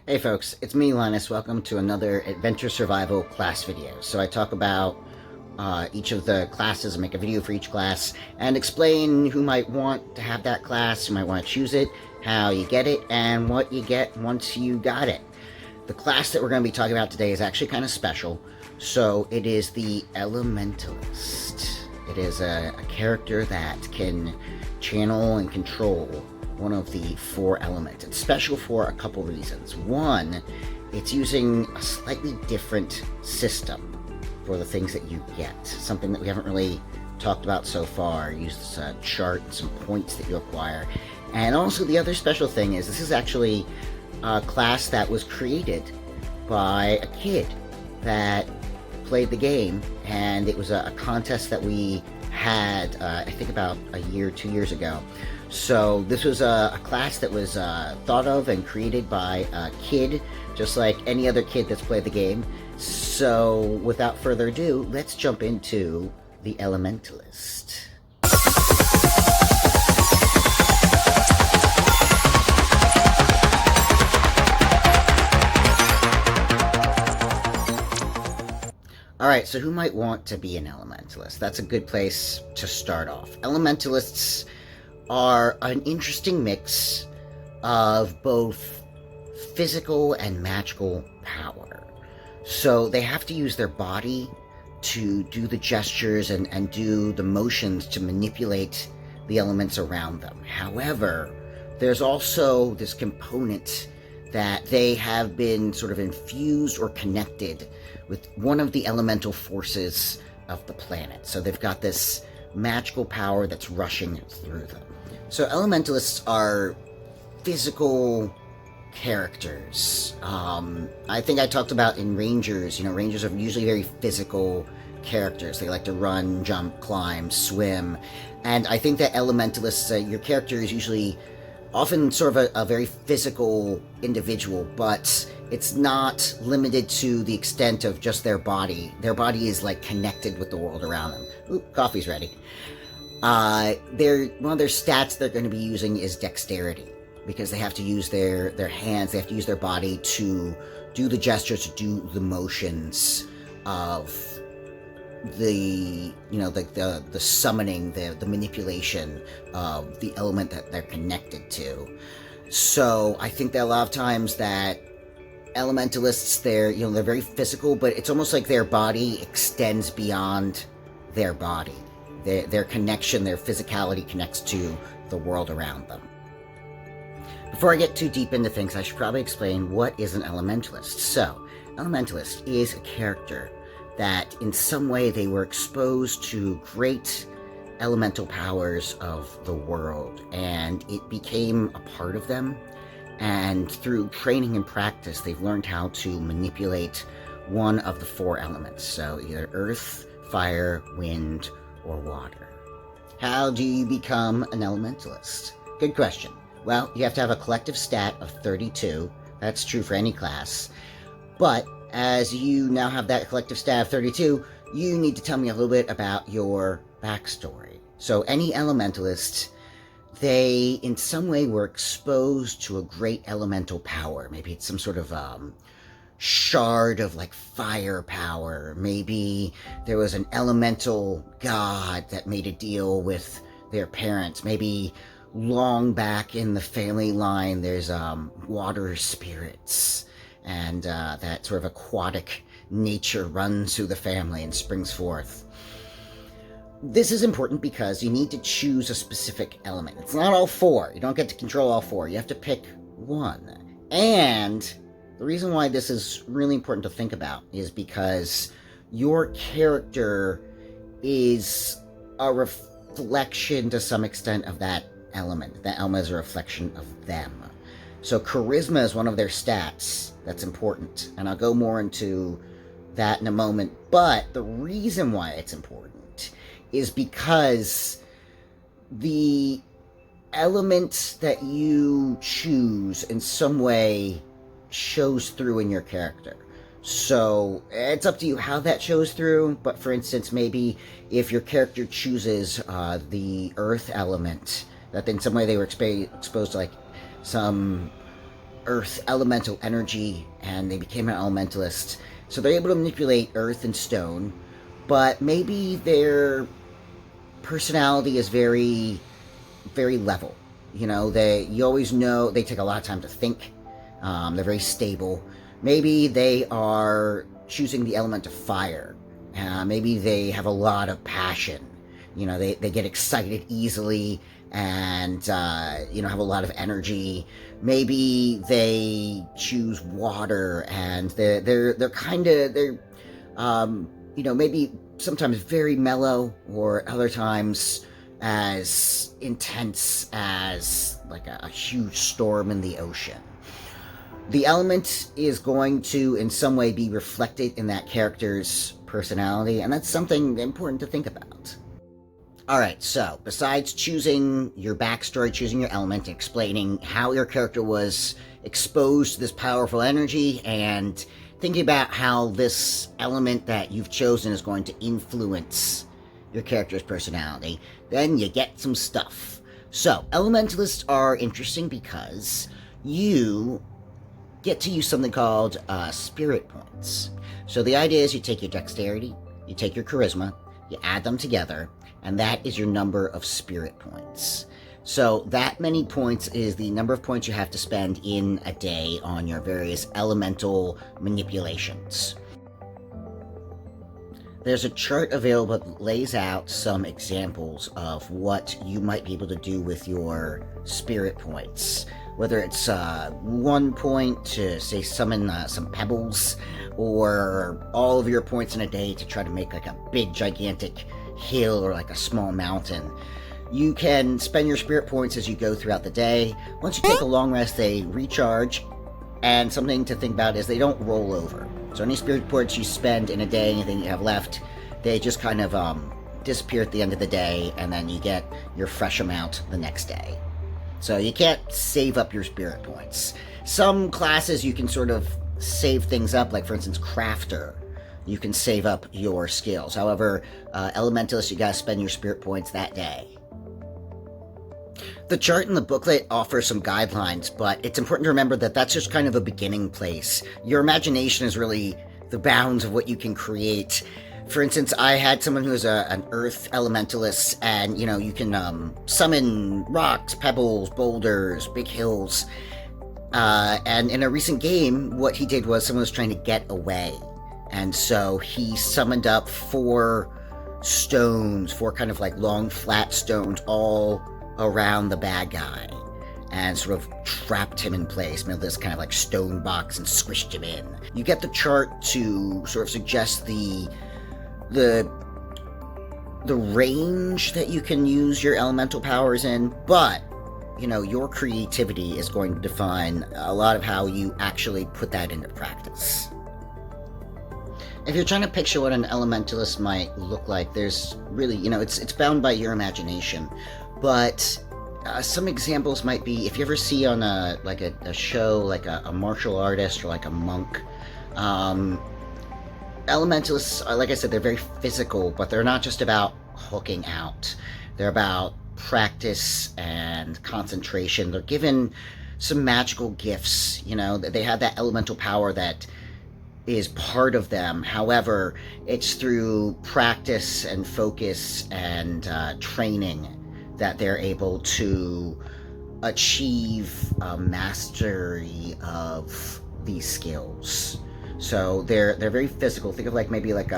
Hey folks, it's me Linus. Welcome to another Adventure Survival class video. So I talk about each of the classes and make a video for each class and explain who might want to have that class, who might want to choose it, how you get it, and what you get once you got it. The class that we're going to be talking about today is actually kind of special. So it is the Elementalist. It is a character that can channel and control one of the four elements. It's special for a couple reasons. One, it's using a slightly different system for the things that you get. Something that we haven't really talked about so far. Use this chart and some points that you acquire. And also the other special thing is this is actually a class that was created by a kid that played the game, and it was a contest that we had I think about a year, 2 years ago. So this was a class that was thought of and created by a kid, just like any other kid that's played the game. So without further ado, let's jump into the Elementalist. Alright, so who might want to be an Elementalist? That's a good place to start off. Elementalists are an interesting mix of both physical and magical power. So they have to use their body to do the gestures and do the motions to manipulate the elements around them. However, there's also this component that they have been sort of infused or connected with one of the elemental forces of the planet. So they've got this magical power that's rushing through them. So elementalists are physical characters. I think I talked about in Rangers, Rangers are usually very physical characters. They like to run, jump, climb, swim. And I think that elementalists, your character is usually often sort of a very physical individual, but it's not limited to the extent of just their body. Their body is like connected with the world around them. Ooh, coffee's ready. One of their stats they're going to be using is dexterity, because they have to use their hands, they have to use their body to do the gestures, to do the motions of the summoning, the manipulation of the element that they're connected to. So I think that a lot of times that elementalists, they're very physical, but it's almost like their body extends beyond their body. Their connection, their physicality connects to the world around them. Before I get too deep into things, I should probably explain what is an elementalist. So, elementalist is a character that in some way they were exposed to great elemental powers of the world, and it became a part of them. And through training and practice, they've learned how to manipulate one of the four elements. So either earth, fire, wind, or water. How do you become an elementalist? Good question. Well, you have to have a collective stat of 32. That's true for any class. But as you now have that collective stat of 32, you need to tell me a little bit about your backstory. So any elementalist, they in some way were exposed to a great elemental power. Maybe it's some sort of shard of like fire power. Maybe there was an elemental god that made a deal with their parents. Maybe long back in the family line there's water spirits, and that sort of aquatic nature runs through the family and springs forth. This is important because you need to choose a specific element. It's not all four. You don't get to control all four. You have to pick one. And the reason why this is really important to think about is because your character is a reflection to some extent of that element. That element is a reflection of them. So charisma is one of their stats that's important, and I'll go more into that in a moment. But the reason why it's important is because the element that you choose in some way shows through in your character. So it's up to you how that shows through, but for instance, maybe if your character chooses the earth element, that in some way they were exposed to like some earth elemental energy, and they became an elementalist. So they're able to manipulate earth and stone, but maybe their personality is very, very level. You always know they take a lot of time to think. They're very stable. Maybe they are choosing the element of fire. Maybe they have a lot of passion. They get excited easily and have a lot of energy. Maybe they choose water, and they're maybe sometimes very mellow, or other times as intense as like a huge storm in the ocean. The element is going to in some way be reflected in that character's personality, and that's something important to think about. Alright, so besides choosing your backstory, choosing your element, and explaining how your character was exposed to this powerful energy, and thinking about how this element that you've chosen is going to influence your character's personality, then you get some stuff. So, elementalists are interesting because you get to use something called spirit points. So the idea is you take your dexterity, you take your charisma, you add them together, and that is your number of spirit points. So that many points is the number of points you have to spend in a day on your various elemental manipulations. There's a chart available that lays out some examples of what you might be able to do with your spirit points. Whether it's 1 point to, say, summon some pebbles, or all of your points in a day to try to make like a big gigantic hill or like a small mountain. You can spend your spirit points as you go throughout the day. Once you take a long rest, they recharge, and something to think about is they don't roll over. So any spirit points you spend in a day, anything you have left, they just kind of disappear at the end of the day, and then you get your fresh amount the next day. So you can't save up your spirit points. Some classes you can sort of save things up, like for instance Crafter. You can save up your skills. However, Elementalist, you gotta spend your spirit points that day. The chart in the booklet offers some guidelines, but it's important to remember that that's just kind of a beginning place. Your imagination is really the bounds of what you can create. For instance, I had someone who is an earth elementalist, and you can summon rocks, pebbles, boulders, big hills. And in a recent game, what he did was someone was trying to get away. And so he summoned up 4 stones, 4 kind of like long flat stones all around the bad guy, and sort of trapped him in place, made this kind of like stone box and squished him in. You get the chart to sort of suggest the range that you can use your elemental powers in, but your creativity is going to define a lot of how you actually put that into practice. If you're trying to picture what an elementalist might look like, there's really, it's bound by your imagination. But some examples might be, if you ever see on a show, like a martial artist or like a monk, elementalists, like I said, they're very physical, but they're not just about hooking out. They're about practice and concentration. They're given some magical gifts, they have that elemental power that is part of them. However, it's through practice and focus and training that they're able to achieve mastery of these skills. So they're very physical. Think of maybe like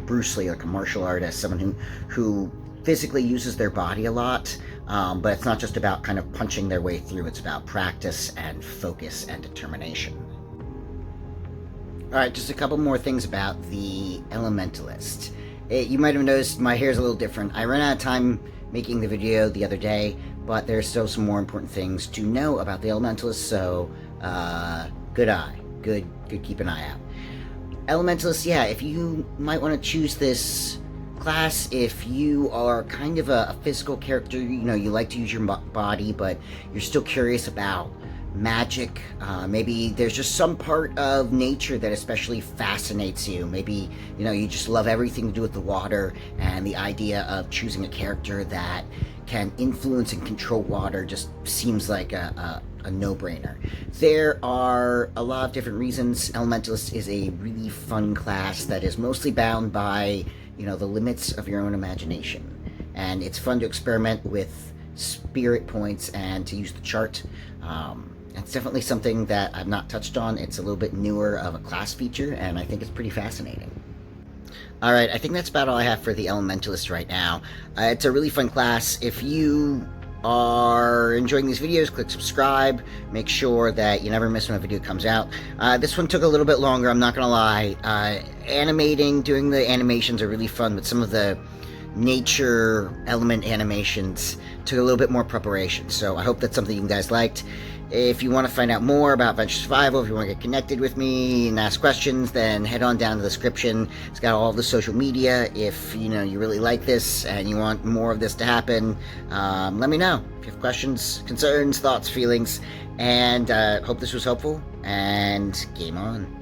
Bruce Lee, like a martial artist, someone who physically uses their body a lot, but it's not just about kind of punching their way through. It's about practice and focus and determination. Alright, just a couple more things about the Elementalist. You might have noticed my hair is a little different. I ran out of time making the video the other day, but there's still some more important things to know about the Elementalist, so good keep an eye out. Elementalist, yeah, if you might want to choose this class, if you are kind of a physical character, you like to use your body, but you're still curious about magic, maybe there's just some part of nature that especially fascinates you. Maybe you just love everything to do with the water, and the idea of choosing a character that can influence and control water just seems like a a no-brainer. There are a lot of different reasons. Elementalist is a really fun class that is mostly bound by, the limits of your own imagination. And it's fun to experiment with spirit points and to use the chart. It's definitely something that I've not touched on. It's a little bit newer of a class feature, and I think it's pretty fascinating. Alright, I think that's about all I have for the Elementalist right now. It's a really fun class. If you are enjoying these videos, click subscribe. Make sure that you never miss when a video comes out. This one took a little bit longer, I'm not going to lie. Doing the animations are really fun, but some of the nature element animations took a little bit more preparation, so I hope that's something you guys liked. If you want to find out more about Venture Survival, if you want to get connected with me and ask questions, then head on down to the description. It's got all the social media. If you really like this and you want more of this to happen, let me know. If you have questions, concerns, thoughts, feelings, and hope this was helpful, and game on.